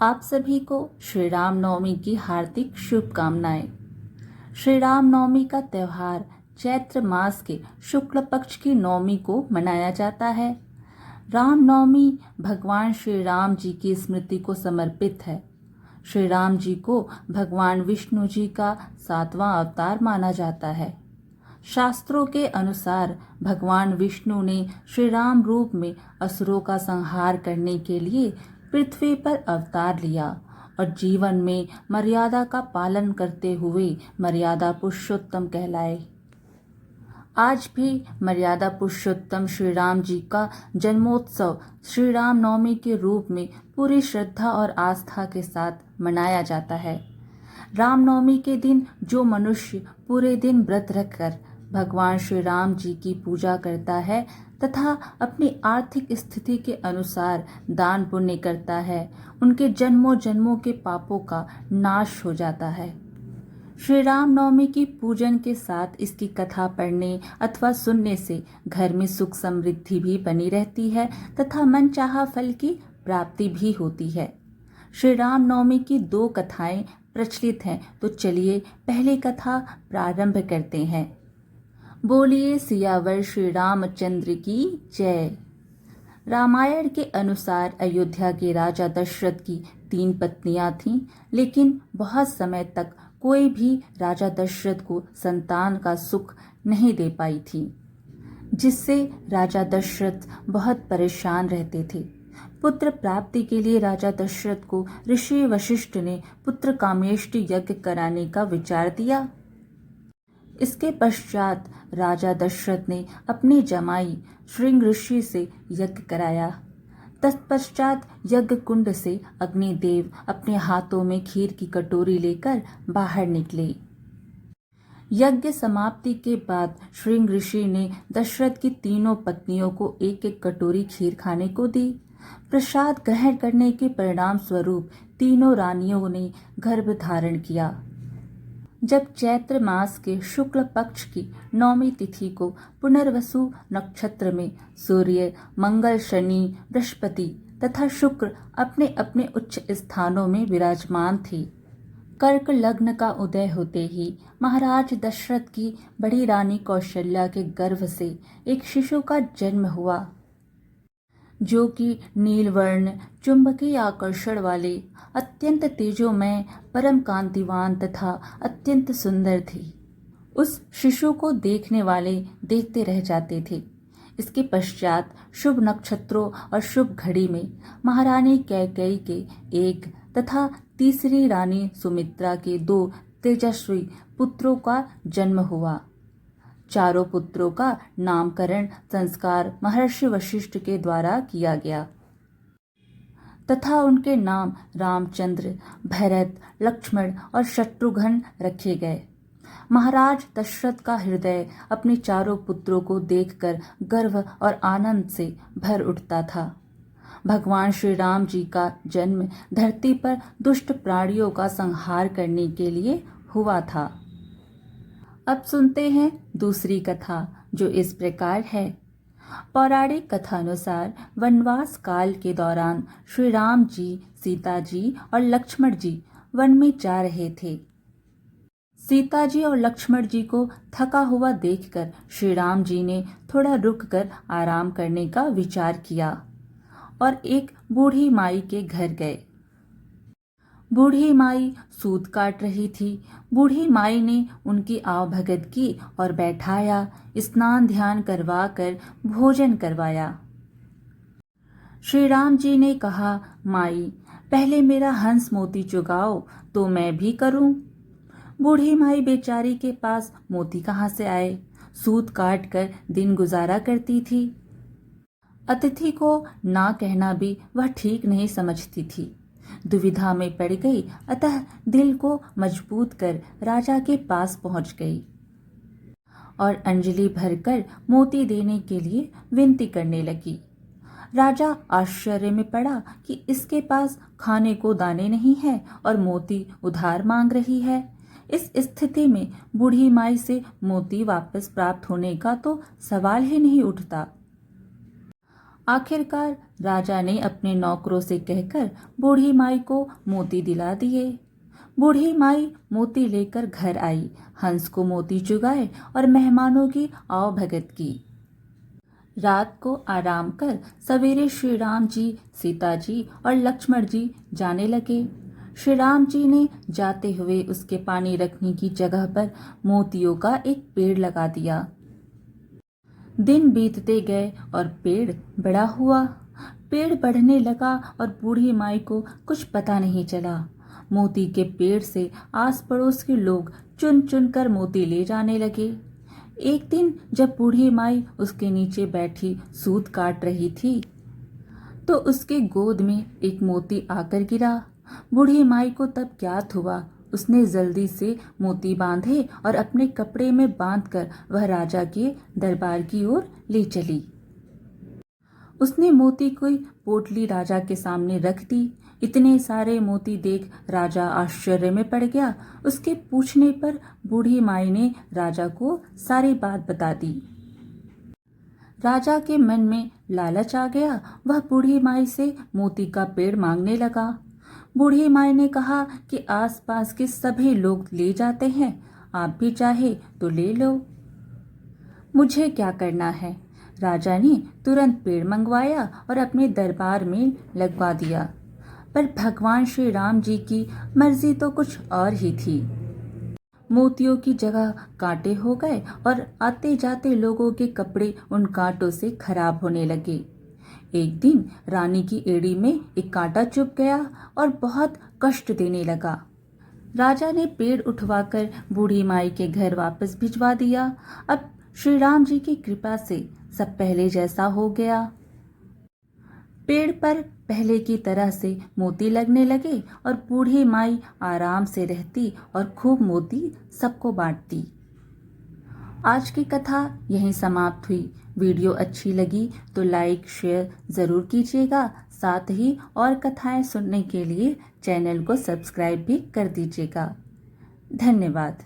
आप सभी को श्री राम नवमी की हार्दिक शुभकामनाएं। श्री राम नवमी का त्यौहार चैत्र मास के शुक्ल पक्ष की नवमी को मनाया जाता है। राम नवमी भगवान श्री राम जी की स्मृति को समर्पित है। श्री राम जी को भगवान विष्णु जी का 7वां अवतार माना जाता है। शास्त्रों के अनुसार भगवान विष्णु ने श्री राम रूप में असुरों का संहार करने के लिए पृथ्वी पर अवतार लिया और जीवन में मर्यादा का पालन करते हुए मर्यादा पुरुषोत्तम कहलाए। आज भी मर्यादा पुरुषोत्तम श्री राम जी का जन्मोत्सव श्री राम नवमी के रूप में पूरी श्रद्धा और आस्था के साथ मनाया जाता है। रामनवमी के दिन जो मनुष्य पूरे दिन व्रत रखकर भगवान श्री राम जी की पूजा करता है तथा अपनी आर्थिक स्थिति के अनुसार दान पुण्य करता है, उनके जन्मों जन्मों के पापों का नाश हो जाता है। श्री राम नवमी की पूजन के साथ इसकी कथा पढ़ने अथवा सुनने से घर में सुख समृद्धि भी बनी रहती है तथा मनचाहा फल की प्राप्ति भी होती है। श्री राम नवमी की 2 कथाएं प्रचलित हैं, तो चलिए पहली कथा प्रारंभ करते हैं। बोलिए सियावर श्री रामचंद्र की जय। रामायण के अनुसार अयोध्या के राजा दशरथ की 3 पत्नियां थीं, लेकिन बहुत समय तक कोई भी राजा दशरथ को संतान का सुख नहीं दे पाई थी, जिससे राजा दशरथ बहुत परेशान रहते थे। पुत्र प्राप्ति के लिए राजा दशरथ को ऋषि वशिष्ठ ने पुत्र कामेष्टि यज्ञ कराने का विचार दिया। इसके पश्चात राजा दशरथ ने अपनी जमाई श्रृंग ऋषि से यज्ञ कराया। तत्पश्चात यज्ञ कुंड से अग्निदेव अपने हाथों में खीर की कटोरी लेकर बाहर निकले। यज्ञ समाप्ति के बाद श्रृंग ऋषि ने दशरथ की 3 पत्नियों को एक एक कटोरी खीर खाने को दी। प्रसाद ग्रहण करने के परिणाम स्वरूप 3 रानियों ने गर्भ धारण किया। जब चैत्र मास के शुक्ल पक्ष की 9वीं तिथि को पुनर्वसु नक्षत्र में सूर्य, मंगल, शनि, बृहस्पति तथा शुक्र अपने अपने उच्च स्थानों में विराजमान थे, कर्क लग्न का उदय होते ही महाराज दशरथ की बड़ी रानी कौशल्या के गर्भ से एक शिशु का जन्म हुआ, जो कि नीलवर्ण चुंबकीय आकर्षण वाले, अत्यंत तेजोमय, परम कांतिवान तथा अत्यंत सुंदर थी। उस शिशु को देखने वाले देखते रह जाते थे। इसके पश्चात शुभ नक्षत्रों और शुभ घड़ी में महारानी कैकेयी के 1 तथा तीसरी रानी सुमित्रा के 2 तेजस्वी पुत्रों का जन्म हुआ। चारों पुत्रों का नामकरण संस्कार महर्षि वशिष्ठ के द्वारा किया गया तथा उनके नाम रामचंद्र, भरत, लक्ष्मण और शत्रुघ्न रखे गए। महाराज दशरथ का हृदय अपने चारों पुत्रों को देखकर गर्व और आनंद से भर उठता था। भगवान श्री राम जी का जन्म धरती पर दुष्ट प्राणियों का संहार करने के लिए हुआ था। अब सुनते हैं दूसरी कथा, जो इस प्रकार है। पौराणिक कथानुसार वनवास काल के दौरान श्री राम जी, सीता जी और लक्ष्मण जी वन में जा रहे थे। सीता जी और लक्ष्मण जी को थका हुआ देखकर श्री राम जी ने थोड़ा रुककर आराम करने का विचार किया और एक बूढ़ी माई के घर गए। बूढ़ी माई सूत काट रही थी। बूढ़ी माई ने उनकी आवभगत की और बैठाया, स्नान ध्यान करवा कर भोजन करवाया। श्री राम जी ने कहा, माई पहले मेरा हंस मोती चुगाओ तो मैं भी करूं। बूढ़ी माई बेचारी के पास मोती कहाँ से आए? सूत काट कर दिन गुजारा करती थी। अतिथि को ना कहना भी वह ठीक नहीं समझती थी। दुविधा में पड़ गई, अतः दिल को मजबूत कर राजा के पास पहुंच गई और अंजलि भरकर मोती देने के लिए विनती करने लगी। राजा आश्चर्य में पड़ा कि इसके पास खाने को दाने नहीं है और मोती उधार मांग रही है। इस स्थिति में बूढ़ी माई से मोती वापस प्राप्त होने का तो सवाल ही नहीं उठता। आखिरकार राजा ने अपने नौकरों से कहकर बूढ़ी माई को मोती दिला दिए। बूढ़ी माई मोती लेकर घर आई, हंस को मोती चुगाए और मेहमानों की आवभगत की। रात को आराम कर सवेरे श्री राम जी, सीता जी और लक्ष्मण जी जाने लगे। श्री राम जी ने जाते हुए उसके पानी रखने की जगह पर मोतियों का एक पेड़ लगा दिया। दिन बीतते गए और पेड़ बड़ा हुआ। पेड़ बढ़ने लगा और बूढ़ी माई को कुछ पता नहीं चला। मोती के पेड़ से आस पड़ोस के लोग चुन चुन कर मोती ले जाने लगे। एक दिन जब बूढ़ी माई उसके नीचे बैठी सूत काट रही थी तो उसके गोद में एक मोती आकर गिरा। बूढ़ी माई को तब ज्ञात हुआ। उसने जल्दी से मोती बांधे और अपने कपड़े में बांधकर वह राजा के दरबार की ओर ले चली। उसने मोती की पोटली राजा के सामने रख दी। इतने सारे मोती देख राजा आश्चर्य में पड़ गया। उसके पूछने पर बूढ़ी माई ने राजा को सारी बात बता दी। राजा के मन में लालच आ गया। वह बूढ़ी माई से मोती का पेड़ मांगने लगा। बूढ़ी माई ने कहा कि आसपास के सभी लोग ले जाते हैं, आप भी चाहे तो ले लो, मुझे क्या करना है। राजा ने तुरंत पेड़ मंगवाया और अपने दरबार में लगवा दिया। पर भगवान श्री राम जी की मर्जी तो कुछ और ही थी। मोतियों की जगह कांटे हो गए और आते जाते लोगों के कपड़े उन कांटों से खराब होने लगे। एक दिन रानी की एड़ी में एक कांटा चुभ गया और बहुत कष्ट देने लगा। राजा ने पेड़ उठवाकर बूढ़ी माई के घर वापस भिजवा दिया। अब श्री राम जी की कृपा से सब पहले जैसा हो गया। पेड़ पर पहले की तरह से मोती लगने लगे और बूढ़ी माई आराम से रहती और खूब मोती सबको बांटती। आज की कथा यहीं समाप्त हुई। वीडियो अच्छी लगी तो लाइक शेयर ज़रूर कीजिएगा। साथ ही और कथाएं सुनने के लिए चैनल को सब्सक्राइब भी कर दीजिएगा। धन्यवाद।